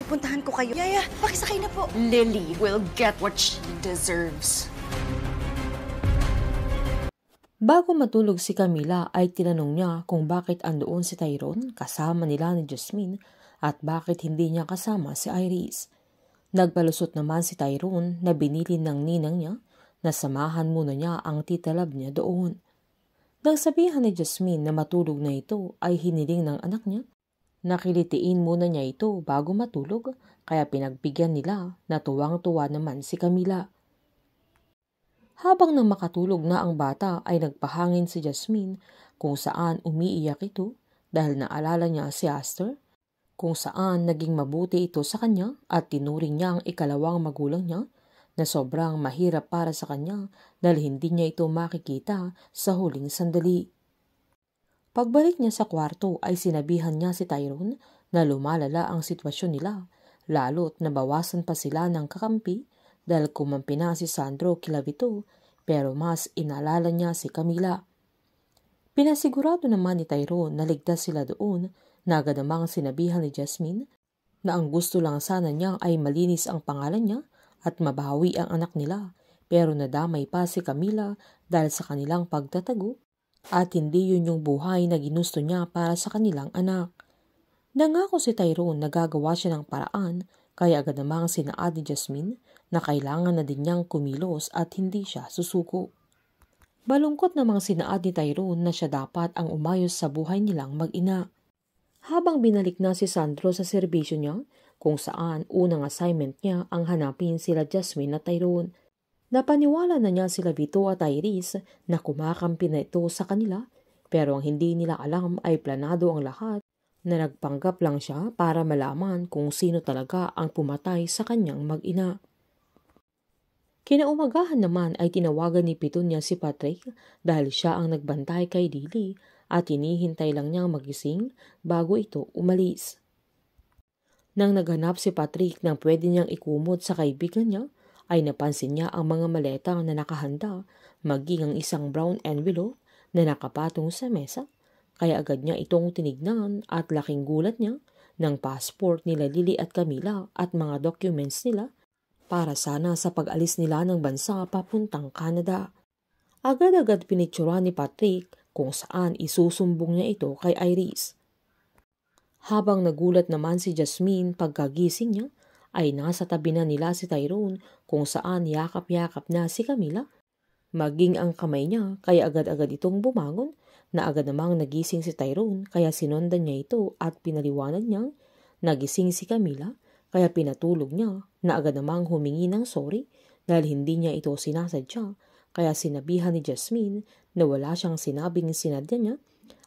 Puntahan ko kayo. Yaya, pakisakay na po. Lily will get what she deserves. Bago matulog si Camila ay tinanong niya kung bakit andoon si Tyrone kasama nila ni Jasmine at bakit hindi niya kasama si Iris. Nagpalusot naman si Tyrone na binili ng ninang niya na samahan muna niya ang tita love niya doon. Nang sabihan ni Jasmine na matulog na ito ay hiniling ng anak niya. Nakilitiin muna niya ito bago matulog kaya pinagbigyan nila na tuwang-tuwa naman si Camila. Habang nang makatulog na ang bata ay nagpahangin si Jasmine kung saan umiiyak ito dahil naalala niya si Aster, kung saan naging mabuti ito sa kanya at tinuring niya ang ikalawang magulang niya na sobrang mahirap para sa kanya dahil hindi niya ito makikita sa huling sandali. Pagbalik niya sa kwarto ay sinabihan niya si Tyrone na lumalala ang sitwasyon nila, lalo't nabawasan pa sila ng kakampi dahil kumampi na si Sandro kila Vito pero mas inalala niya si Camila. Pinasigurado naman ni Tyrone na ligtas sila doon na agad namang sinabihan ni Jasmine na ang gusto lang sana niya ay malinis ang pangalan niya at mabawi ang anak nila pero nadamay pa si Camila dahil sa kanilang pagtatago at hindi yun yung buhay na ginusto niya para sa kanilang anak. Nangako si Tyrone na gagawa siya ng paraan kaya agad namang sinaad ni Jasmine na kailangan na din niyang kumilos at hindi siya susuko. Balungkot namang sinaad ni Tyrone na siya dapat ang umayos sa buhay nilang mag-ina. Habang binalik na si Sandro sa serbisyo niya, kung saan unang assignment niya ang hanapin sila Jasmine at Tyrone, napaniwala na niya sila Vito at Iris na kumakampi na ito sa kanila pero ang hindi nila alam ay planado ang lahat na nagpanggap lang siya para malaman kung sino talaga ang pumatay sa kanyang mag-ina. Kinaumagahan naman ay tinawagan ni Petunia si Patrick dahil siya ang nagbantay kay Lily at hinihintay lang niyang magising bago ito umalis. Nang naghanap si Patrick ng pwede niyang ikumot sa kaibigan niya, ay napansin niya ang mga maleta na nakahanda maging ang isang brown envelope na nakapatong sa mesa. Kaya agad niya itong tinignan at laking gulat niya ng passport nila Lily at Camila at mga documents nila para sana sa pag-alis nila ng bansa papuntang Canada. Agad-agad pinitsura ni Patrick kung saan isusumbong niya ito kay Iris. Habang nagulat naman si Jasmine pagkagising niya, ay nasa tabi na nila si Tyrone kung saan yakap-yakap na si Camila. Maging ang kamay niya kaya agad-agad itong bumangon na agad namang nagising si Tyrone kaya sinondan niya ito at pinaliwanag niyang nagising si Camila kaya pinatulog niya na agad namang humingi ng sorry dahil hindi niya ito sinasadya kaya sinabihan ni Jasmine na wala siyang sinabing sinadya niya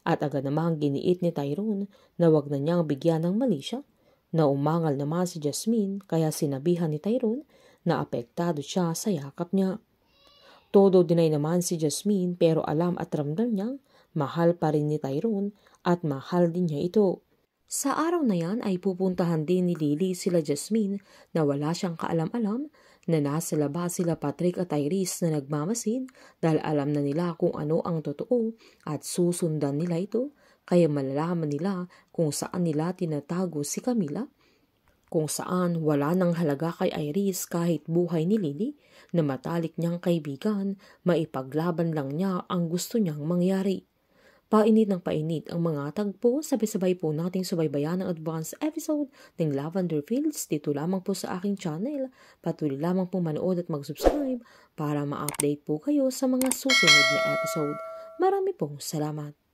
at agad namang giniit ni Tyrone na wag na niyang bigyan ng mali siya. Na umangal naman si Jasmine kaya sinabihan ni Tyrone na apektado siya sa yakap niya. Todo deny naman si Jasmine pero alam at ramdam niyang mahal pa rin ni Tyrone at mahal din niya ito. Sa araw na yan ay pupuntahan din ni Lily sila Jasmine na wala siyang kaalam-alam na nasa labas sila Patrick at Iris na nagmamasid dahil alam na nila kung ano ang totoo at susundan nila ito. Kaya malalaman nila kung saan nila tinatago si Camila, kung saan wala nang halaga kay Iris kahit buhay ni Lily na matalik niyang kaibigan, maipaglaban lang niya ang gusto niyang mangyari. Painit ng painit ang mga tagpo, sabay-sabay po nating subaybayan ang advance episode ng Lavender Fields dito lamang po sa aking channel. Patuloy lamang po manood at mag-subscribe para ma-update po kayo sa mga susunod na episode. Marami pong salamat.